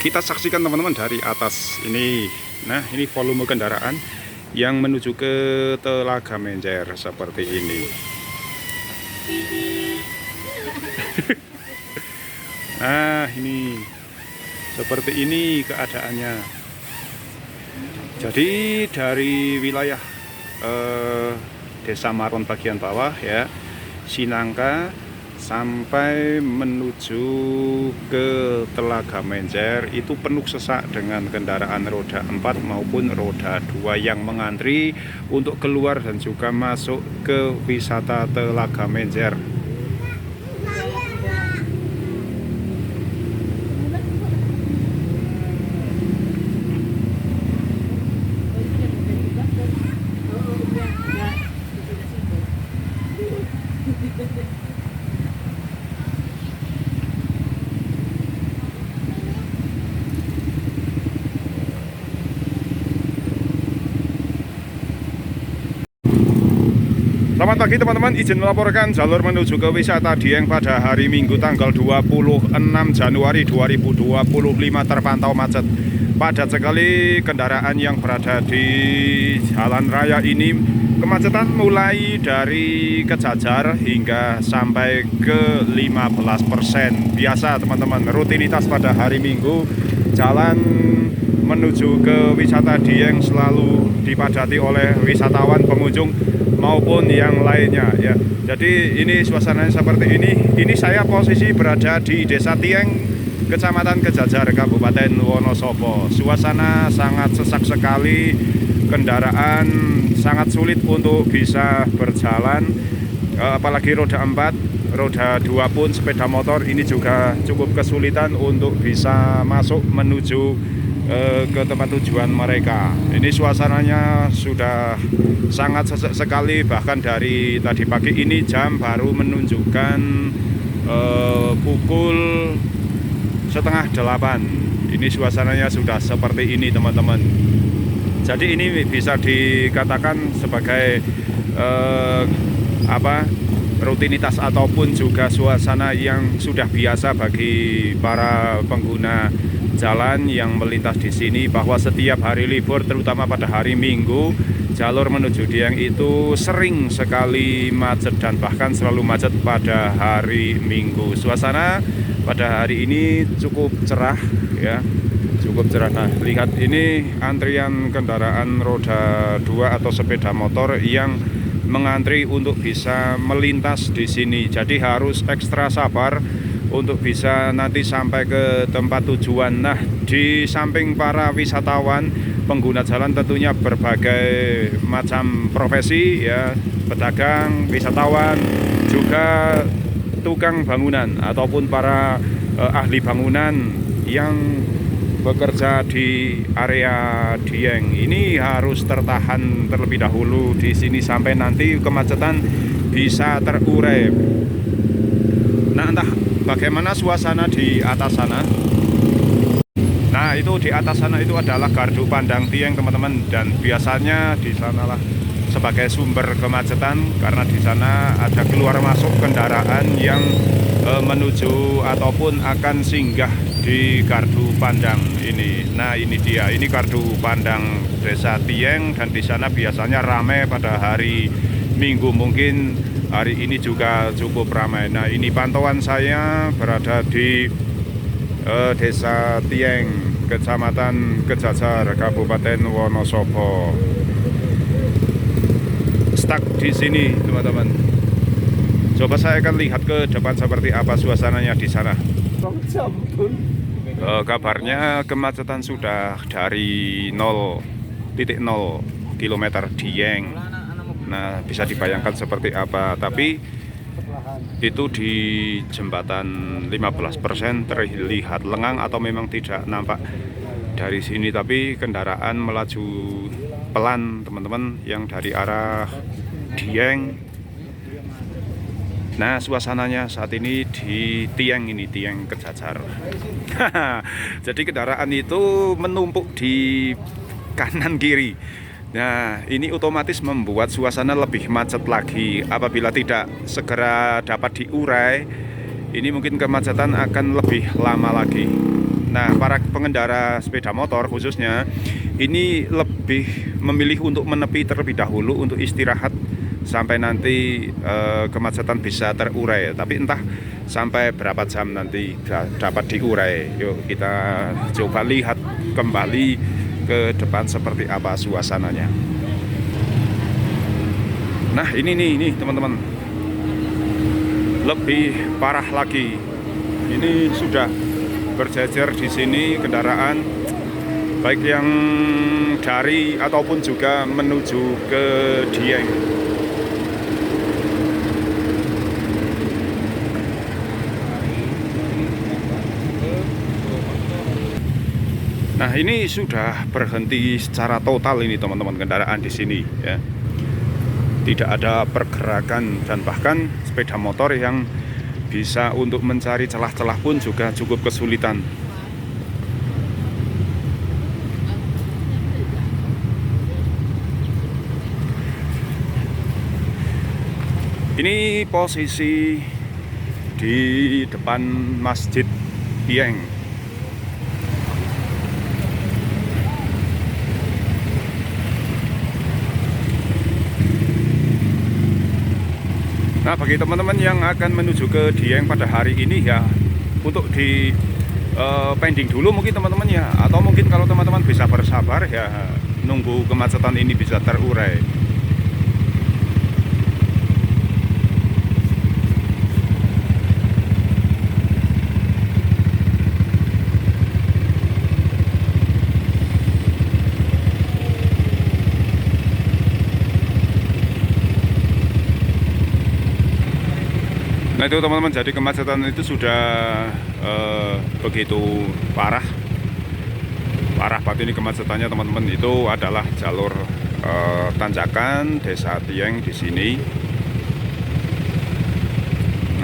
Kita saksikan teman-teman dari atas ini. Nah, ini volume kendaraan yang menuju ke Telaga Menjer seperti ini. Nah, ini seperti ini keadaannya. Jadi dari wilayah Desa Maron bagian bawah ya, Sinangka, sampai menuju ke Telaga Menjer itu penuh sesak dengan kendaraan roda 4 maupun roda 2 yang mengantri untuk keluar dan juga masuk ke wisata Telaga Menjer. Selamat pagi teman-teman, izin melaporkan jalur menuju ke wisata Dieng pada hari Minggu tanggal 26 Januari 2025 terpantau macet. Padat sekali kendaraan yang berada di jalan raya ini. Kemacetan mulai dari Kejajar hingga sampai ke 15%. Biasa teman-teman, rutinitas pada hari Minggu jalan menuju ke wisata Dieng selalu dipadati oleh wisatawan, pengunjung maupun yang lainnya ya. Jadi ini suasananya seperti ini. Ini saya posisi berada di Desa Tieng, Kecamatan Kejajar, Kabupaten Wonosobo. Suasana sangat sesak sekali, kendaraan sangat sulit untuk bisa berjalan, apalagi roda 4, roda 2 pun sepeda motor ini juga cukup kesulitan untuk bisa masuk menuju ke tempat tujuan mereka. Ini suasananya sudah sangat sesak sekali, bahkan dari tadi pagi ini jam baru menunjukkan pukul 7:30. Ini suasananya sudah seperti ini teman-teman. Jadi ini bisa dikatakan sebagai rutinitas ataupun juga suasana yang sudah biasa bagi para pengguna jalan yang melintas di sini, bahwa setiap hari libur terutama pada hari Minggu jalur menuju Dieng itu sering sekali macet dan bahkan selalu macet pada hari Minggu. Suasana pada hari ini cukup cerah ya, cukup cerah. Nah, lihat ini antrian kendaraan roda 2 atau sepeda motor yang mengantri untuk bisa melintas di sini. Jadi harus ekstra sabar untuk bisa nanti sampai ke tempat tujuan. Nah, di samping para wisatawan, pengguna jalan tentunya berbagai macam profesi ya, pedagang, wisatawan, juga tukang bangunan ataupun para ahli bangunan yang bekerja di area Dieng. Ini harus tertahan terlebih dahulu di sini sampai nanti kemacetan bisa terurai. Nah, entah bagaimana suasana di atas sana. Nah, itu di atas sana itu adalah gardu pandang Dieng teman-teman, dan biasanya di sanalah sebagai sumber kemacetan karena di sana ada keluar masuk kendaraan yang menuju ataupun akan singgah di gardu pandang ini. Nah, ini dia, ini gardu pandang Desa Tieng, dan di sana biasanya ramai pada hari Minggu. Mungkin hari ini juga cukup ramai. Nah, ini pantauan saya berada di Desa Tieng, Kecamatan Kejajar, Kabupaten Wonosobo. Stuck di sini, teman-teman. Coba saya akan lihat ke depan seperti apa suasananya di sana. Kabarnya kemacetan sudah dari 0,0 km Dieng. Nah, bisa dibayangkan seperti apa, tapi itu di jembatan 15% terlihat lengang atau memang tidak nampak dari sini, tapi kendaraan melaju pelan teman-teman yang dari arah Dieng. Nah, suasananya saat ini di Tieng, ini Tieng Kejajar. Jadi kendaraan itu menumpuk di kanan kiri. Nah, ini otomatis membuat suasana lebih macet lagi. Apabila tidak segera dapat diurai, ini mungkin kemacetan akan lebih lama lagi. Nah, para pengendara sepeda motor khususnya ini lebih memilih untuk menepi terlebih dahulu untuk istirahat sampai nanti kemacetan bisa terurai. Tapi entah sampai berapa jam nanti dapat diurai. Yuk kita coba lihat kembali ke depan seperti apa suasananya. Nah, ini teman-teman, lebih parah lagi. Ini sudah berjejer di sini kendaraan, baik yang dari ataupun juga menuju ke Dieng. Nah, ini sudah berhenti secara total ini teman-teman kendaraan di sini ya. Tidak ada pergerakan dan bahkan sepeda motor yang bisa untuk mencari celah-celah pun juga cukup kesulitan. Ini posisi di depan Masjid Dieng. Nah, bagi teman-teman yang akan menuju ke Dieng pada hari ini ya, untuk di pending dulu mungkin teman-teman ya, atau mungkin kalau teman-teman bisa bersabar ya, nunggu kemacetan ini bisa terurai. Nah, itu teman-teman, jadi kemacetan itu sudah begitu parah banget ini kemacetannya teman-teman. Itu adalah jalur tanjakan Desa Dieng di sini.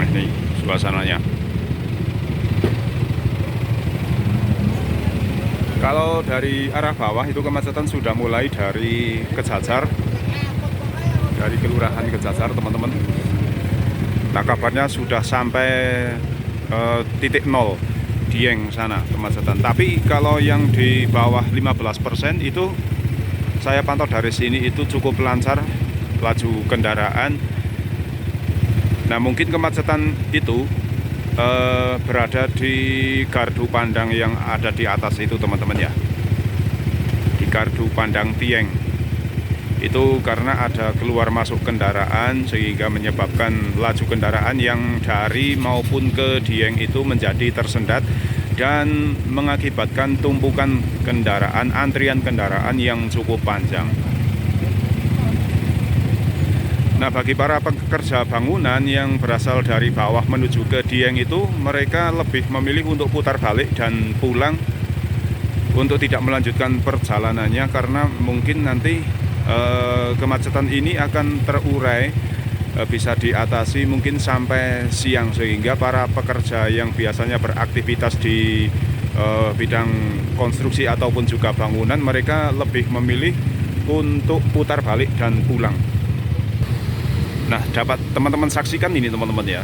Nah, ini suasananya. Kalau dari arah bawah itu kemacetan sudah mulai dari Kejajar, dari Kelurahan Kejajar teman-teman. Nah, kabarnya sudah sampai titik 0 Dieng sana kemacetan. Tapi kalau yang di bawah 15% itu saya pantau dari sini itu cukup lancar laju kendaraan. Nah, mungkin kemacetan itu berada di gardu pandang yang ada di atas itu teman-teman ya. Di gardu pandang Dieng. Itu karena ada keluar masuk kendaraan sehingga menyebabkan laju kendaraan yang dari maupun ke Dieng itu menjadi tersendat dan mengakibatkan tumpukan kendaraan, antrian kendaraan yang cukup panjang. Nah, bagi para pekerja bangunan yang berasal dari bawah menuju ke Dieng itu, mereka lebih memilih untuk putar balik dan pulang untuk tidak melanjutkan perjalanannya karena mungkin nanti kemacetan ini akan terurai, bisa diatasi mungkin sampai siang, sehingga para pekerja yang biasanya beraktivitas di bidang konstruksi ataupun juga bangunan, mereka lebih memilih untuk putar balik dan pulang. Nah, dapat teman-teman saksikan ini teman-teman ya,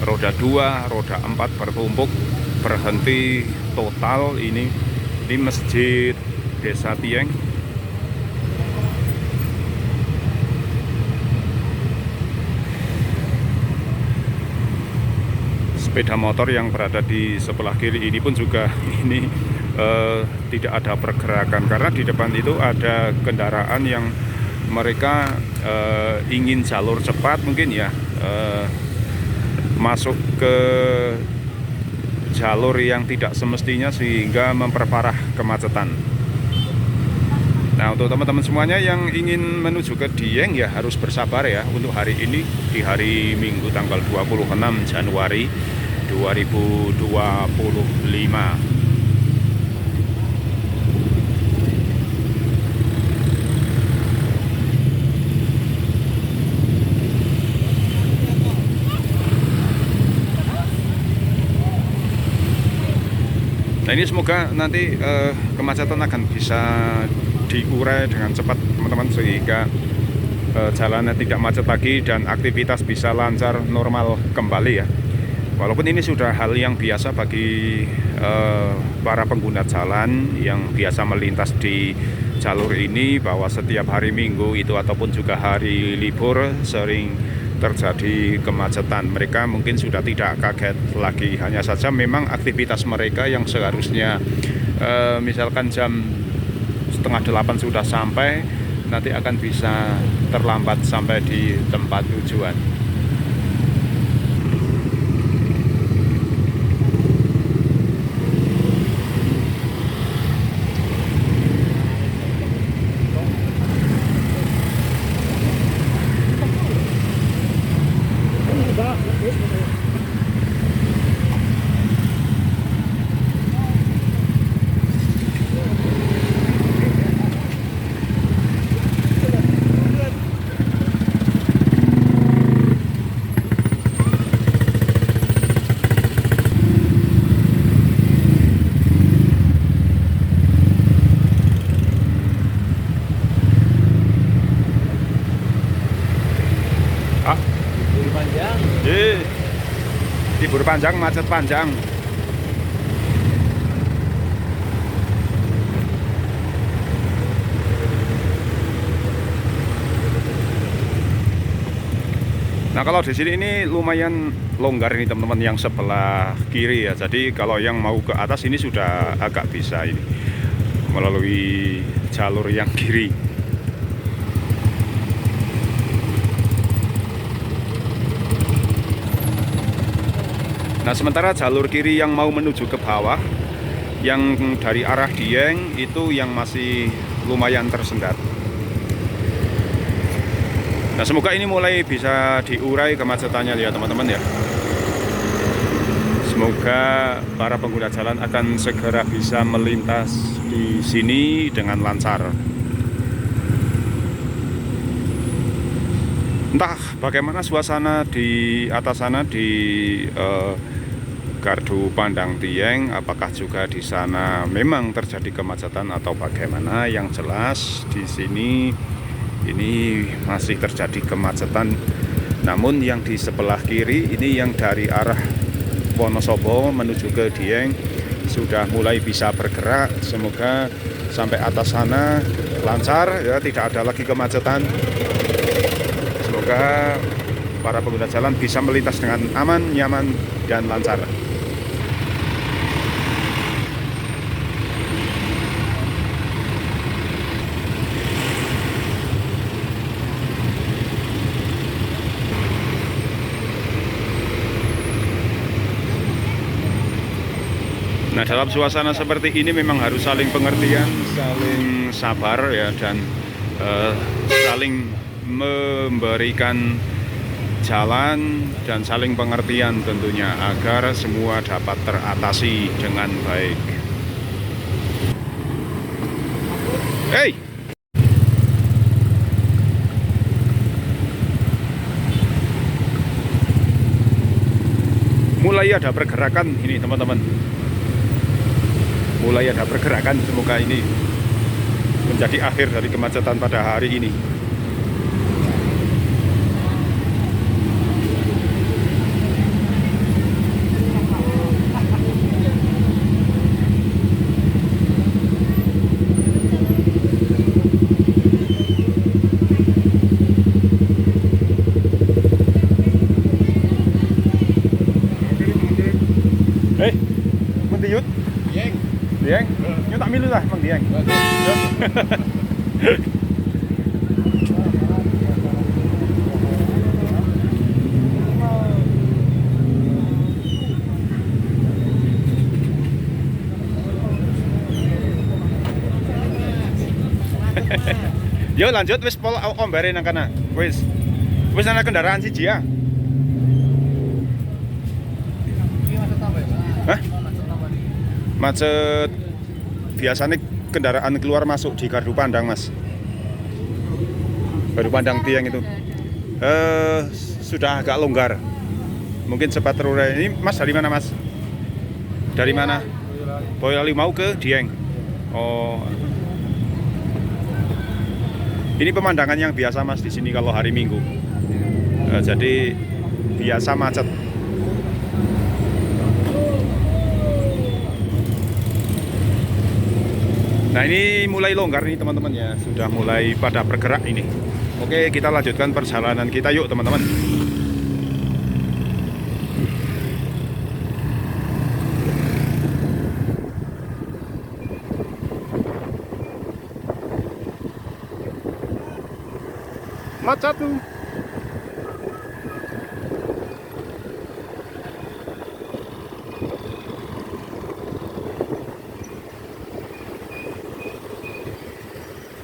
roda 2, roda 4 bertumpuk berhenti total ini di Masjid Desa Dieng. Sepeda motor yang berada di sebelah kiri ini pun juga ini tidak ada pergerakan karena di depan itu ada kendaraan yang mereka ingin jalur cepat mungkin ya, masuk ke jalur yang tidak semestinya sehingga memperparah kemacetan. Nah, untuk teman-teman semuanya yang ingin menuju ke Dieng ya harus bersabar ya untuk hari ini, di hari Minggu tanggal 26 Januari 2025. Nah, ini semoga nanti kemacetan akan bisa diurai dengan cepat teman-teman, sehingga jalannya tidak macet lagi dan aktivitas bisa lancar normal kembali ya. Walaupun ini sudah hal yang biasa bagi para pengguna jalan yang biasa melintas di jalur ini bahwa setiap hari Minggu itu ataupun juga hari libur sering terjadi kemacetan. Mereka mungkin sudah tidak kaget lagi, hanya saja memang aktivitas mereka yang seharusnya misalkan jam 7:30 sudah sampai, nanti akan bisa terlambat sampai di tempat tujuan. Libur panjang, macet panjang. Nah, kalau di sini ini lumayan longgar ini teman-teman, yang sebelah kiri ya. Jadi kalau yang mau ke atas ini sudah agak bisa ini melalui jalur yang kiri. Nah, sementara jalur kiri yang mau menuju ke bawah, yang dari arah Dieng itu yang masih lumayan tersendat. Nah, semoga ini mulai bisa diurai kemacetannya ya teman-teman ya. Semoga para pengguna jalan akan segera bisa melintas di sini dengan lancar. Entah bagaimana suasana di atas sana di Gardu Pandang Dieng, apakah juga di sana memang terjadi kemacetan atau bagaimana? Yang jelas di sini ini masih terjadi kemacetan. Namun yang di sebelah kiri ini yang dari arah Wonosobo menuju ke Dieng sudah mulai bisa bergerak. Semoga sampai atas sana lancar ya, tidak ada lagi kemacetan. Semoga para pengguna jalan bisa melintas dengan aman, nyaman, dan lancar. Nah, dalam suasana seperti ini memang harus saling pengertian, saling sabar ya, dan saling memberikan jalan dan saling pengertian tentunya agar semua dapat teratasi dengan baik. Hey! Mulai ada pergerakan ini teman-teman. Mulai ada pergerakan, semoga ini menjadi akhir dari kemacetan pada hari ini. Mendiyut? Dieng. Dieng? Nyok tak milu lah, Mang Dieng. Yo lanjut, wis pol ombare nang kana. Wis ana kendaraan siji ya. Hah? Macet biasanya kendaraan keluar masuk di Gardu Pandang, Mas. Gardu Pandang Dieng itu sudah agak longgar. Mungkin sempat terurai. Ini Mas dari mana, Mas? Dari mana? Boyolali mau ke Dieng. Oh. Ini pemandangan yang biasa, Mas, di sini kalau hari Minggu. Jadi biasa macet. Nah ini mulai longgar nih teman-teman ya, sudah mulai pada bergerak ini. Oke, kita lanjutkan perjalanan kita yuk teman-teman. Macet tuh.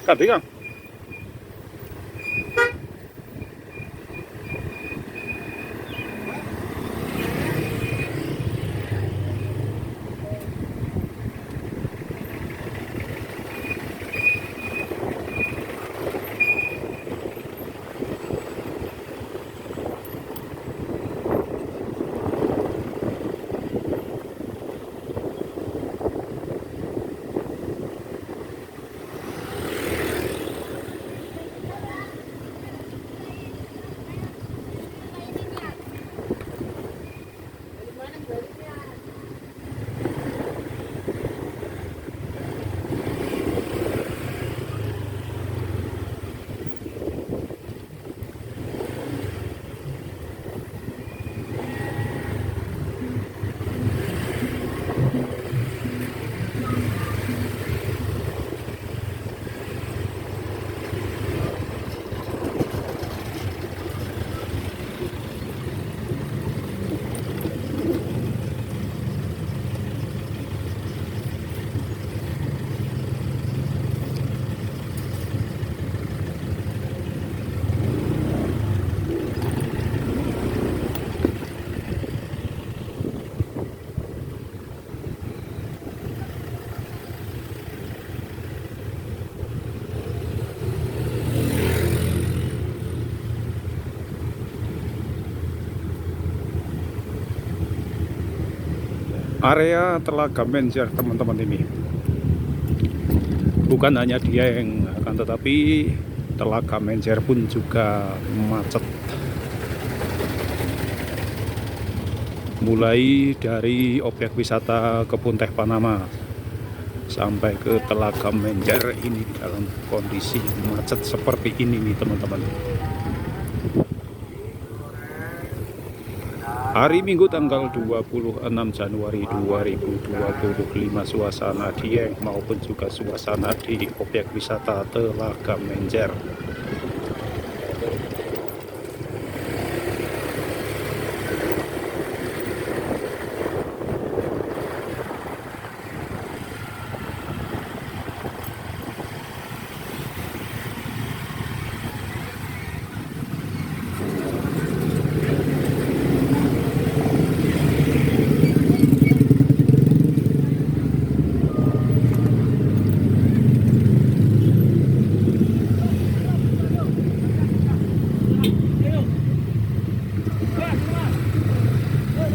Tadi kan? Area Telaga Menjer teman-teman ini bukan hanya Dieng, akan tetapi Telaga Menjer pun juga macet. Mulai dari objek wisata Kebun Teh Panama sampai ke Telaga Menjer ini dalam kondisi macet seperti ini nih teman-teman. Hari Minggu tanggal 26 Januari 2025, suasana Dieng maupun juga suasana di objek wisata Telaga Menjer.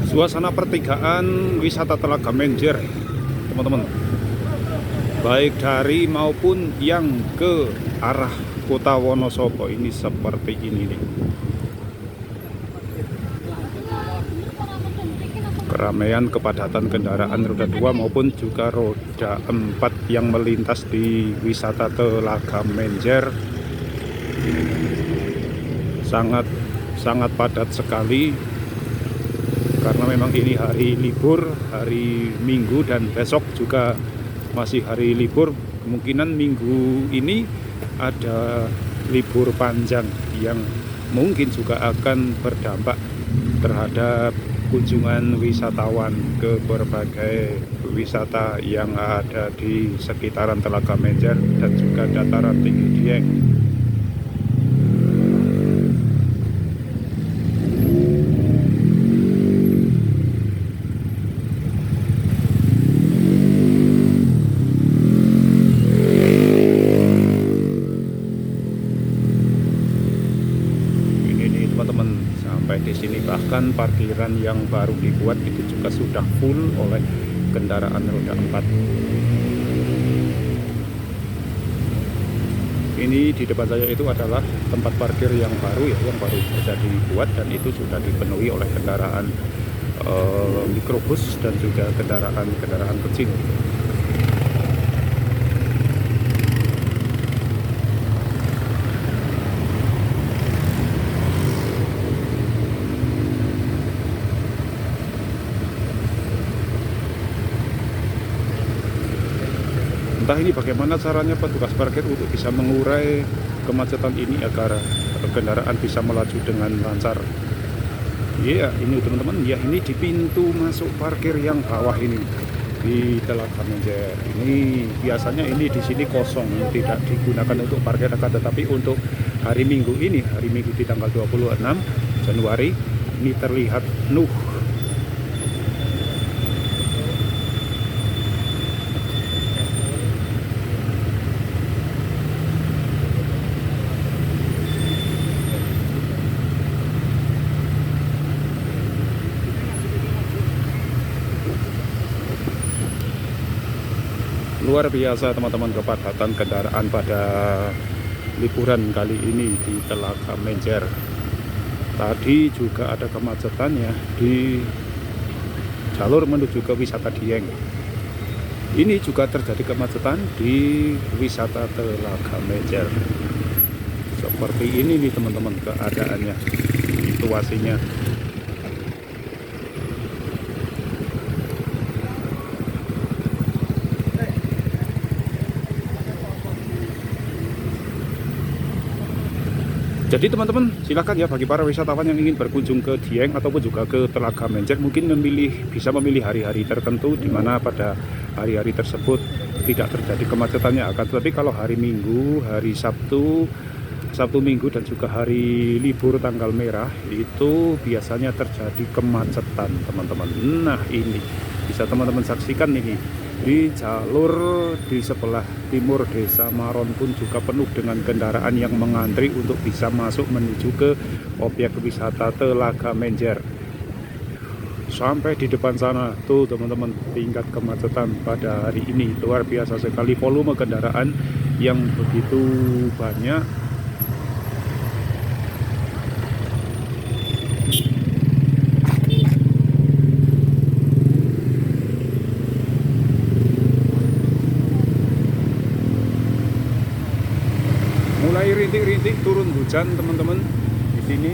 Suasana pertigaan wisata Telaga Menjer teman-teman, baik dari maupun yang ke arah Kota Wonosobo ini seperti ini nih. Keramaian kepadatan kendaraan roda 2 maupun juga roda 4 yang melintas di wisata Telaga Menjer sangat padat sekali. Karena memang ini hari libur, hari Minggu, dan besok juga masih hari libur. Kemungkinan minggu ini ada libur panjang yang mungkin juga akan berdampak terhadap kunjungan wisatawan ke berbagai wisata yang ada di sekitaran Telaga Menjer dan juga dataran tinggi Dieng. Teman-teman, sampai di sini bahkan parkiran yang baru dibuat itu juga sudah full oleh kendaraan roda 4. Ini di depan saya itu adalah tempat parkir yang baru ya, yang baru saja dibuat, dan itu sudah dipenuhi oleh kendaraan mikrobus dan juga kendaraan kecil. Entah ini bagaimana caranya petugas parkir untuk bisa mengurai kemacetan ini agar kendaraan bisa melaju dengan lancar. Iya, ini teman-teman, ya ini di pintu masuk parkir yang bawah ini di Telaga Menjer. Ini biasanya ini di sini kosong, tidak digunakan untuk parkir, tetapi untuk hari Minggu ini, hari Minggu di tanggal 26 Januari ini terlihat penuh. Luar biasa teman-teman kepadatan kendaraan pada liburan kali ini di Telaga Menjer. Tadi juga ada kemacetan ya di jalur menuju ke wisata Dieng. Ini juga terjadi kemacetan di wisata Telaga Menjer. Seperti ini nih teman-teman keadaannya, situasinya. Jadi teman-teman silakan ya, bagi para wisatawan yang ingin berkunjung ke Dieng ataupun juga ke Telaga Menjer, mungkin bisa memilih hari-hari tertentu di mana pada hari-hari tersebut tidak terjadi kemacetannya. Akan tetapi kalau hari Minggu, hari Sabtu Minggu dan juga hari libur tanggal merah itu biasanya terjadi kemacetan teman-teman. Nah ini bisa teman-teman saksikan nih, di jalur di sebelah timur Desa Maron pun juga penuh dengan kendaraan yang mengantri untuk bisa masuk menuju ke objek wisata Telaga Menjer. Sampai di depan sana tuh teman-teman, tingkat kemacetan pada hari ini luar biasa sekali, volume kendaraan yang begitu banyak. Mulai rintik-rintik turun hujan teman-teman di sini.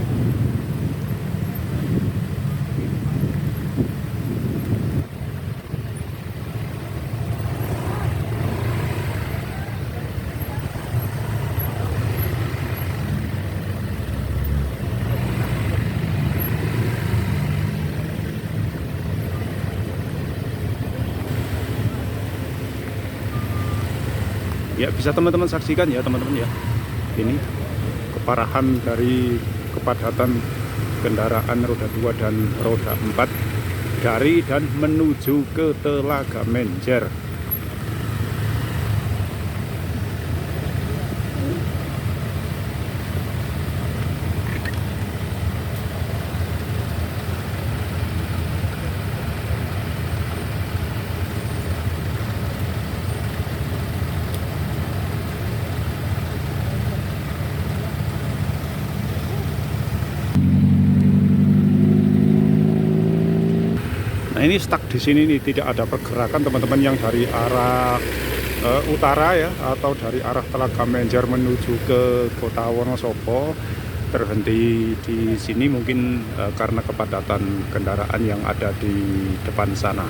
Ya bisa teman-teman saksikan ya teman-teman ya. Ini keparahan dari kepadatan kendaraan roda 2 dan roda 4 dari dan menuju ke Telaga Menjer. Nah ini stuck di sini nih, tidak ada pergerakan teman-teman yang dari arah utara ya, atau dari arah Telaga Menjer menuju ke Kota Wonosobo. Terhenti di sini mungkin karena kepadatan kendaraan yang ada di depan sana.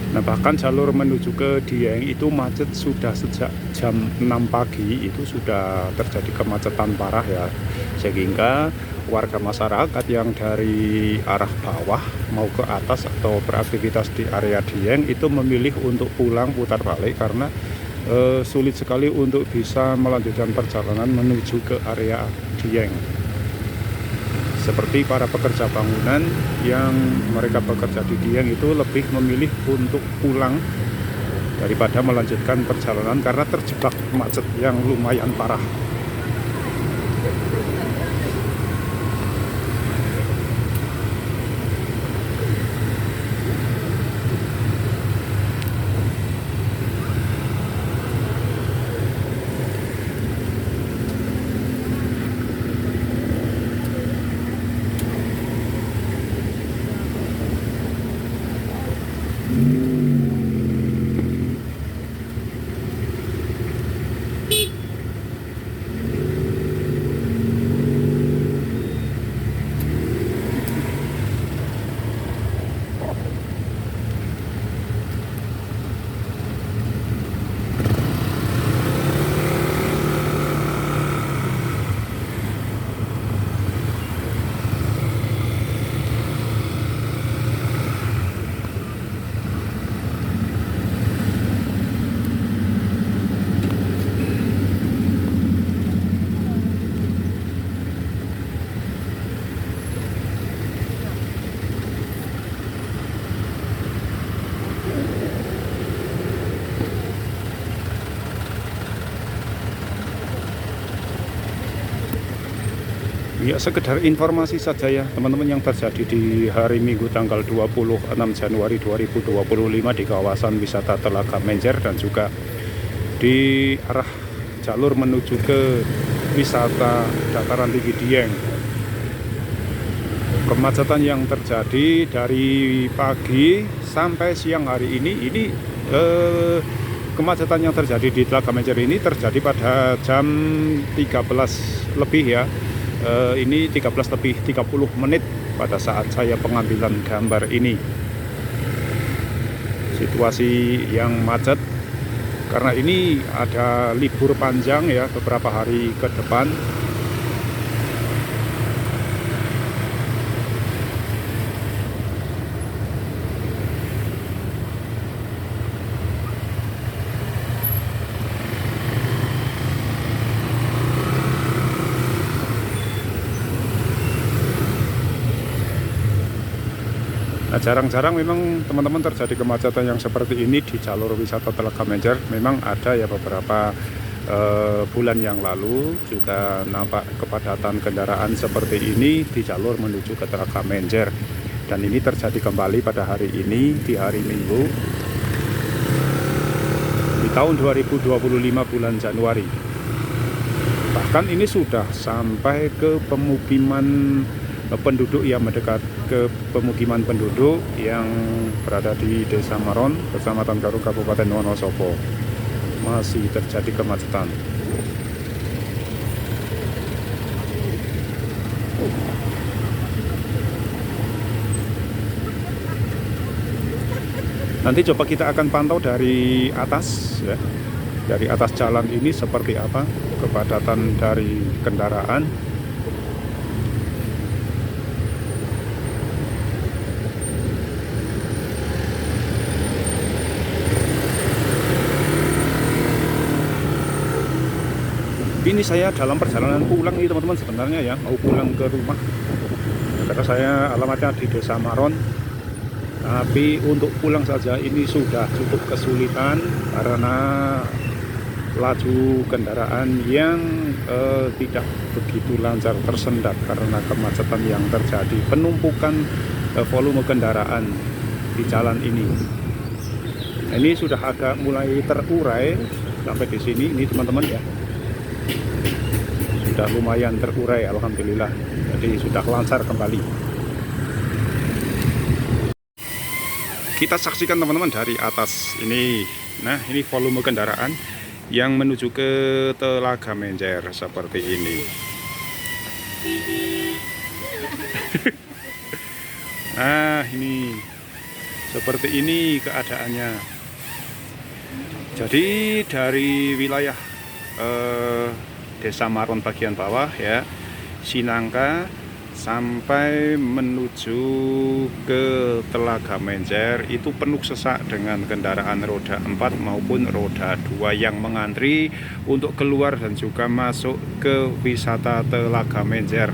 Nah bahkan jalur menuju ke Dieng itu macet sudah sejak jam 6 pagi, itu sudah terjadi kemacetan parah ya, sehingga warga masyarakat yang dari arah bawah mau ke atas atau beraktivitas di area Dieng itu memilih untuk pulang putar balik karena sulit sekali untuk bisa melanjutkan perjalanan menuju ke area Dieng. Seperti para pekerja bangunan yang mereka bekerja di Dieng itu lebih memilih untuk pulang daripada melanjutkan perjalanan karena terjebak macet yang lumayan parah. Ya, sekedar informasi saja ya teman-teman, yang terjadi di hari Minggu tanggal 26 Januari 2025 di kawasan wisata Telaga Menjer dan juga di arah jalur menuju ke wisata dataran tinggi Dieng. Kemacetan yang terjadi dari pagi sampai siang hari ini kemacetan yang terjadi di Telaga Menjer ini terjadi pada jam 13 lebih ya. Ini 13 lebih 30 menit pada saat saya pengambilan gambar ini. Situasi yang macet karena ini ada libur panjang ya beberapa hari ke depan. Nah, jarang-jarang memang teman-teman terjadi kemacetan yang seperti ini di jalur wisata Telaga Menjer. Memang ada ya beberapa bulan yang lalu juga nampak kepadatan kendaraan seperti ini di jalur menuju ke Telaga Menjer. Dan ini terjadi kembali pada hari ini di hari Minggu di tahun 2025 bulan Januari. Bahkan ini sudah sampai ke pemukiman penduduk yang mendekat ke pemukiman penduduk yang berada di Desa Maron, Kecamatan Garung, Kabupaten Wonosobo. Masih terjadi kemacetan. Nanti coba kita akan pantau dari atas ya. Dari atas jalan ini seperti apa kepadatan dari kendaraan. Ini saya dalam perjalanan pulang nih teman-teman, sebenarnya ya mau pulang ke rumah karena saya alamatnya di Desa Maron, tapi untuk pulang saja ini sudah cukup kesulitan karena laju kendaraan yang tidak begitu lancar, tersendat karena kemacetan yang terjadi, penumpukan volume kendaraan di jalan ini. Ini sudah agak mulai terurai sampai di sini ini teman-teman ya. Sudah lumayan terurai alhamdulillah, jadi sudah lancar kembali. Kita saksikan teman-teman dari atas ini. Nah, ini volume kendaraan yang menuju ke Telaga Menjer seperti ini. Nah, ini seperti ini keadaannya. Jadi dari wilayah Desa Maron bagian bawah ya, Sinangka sampai menuju ke Telaga Menjer itu penuh sesak dengan kendaraan roda 4 maupun roda 2 yang mengantri untuk keluar dan juga masuk ke wisata Telaga Menjer.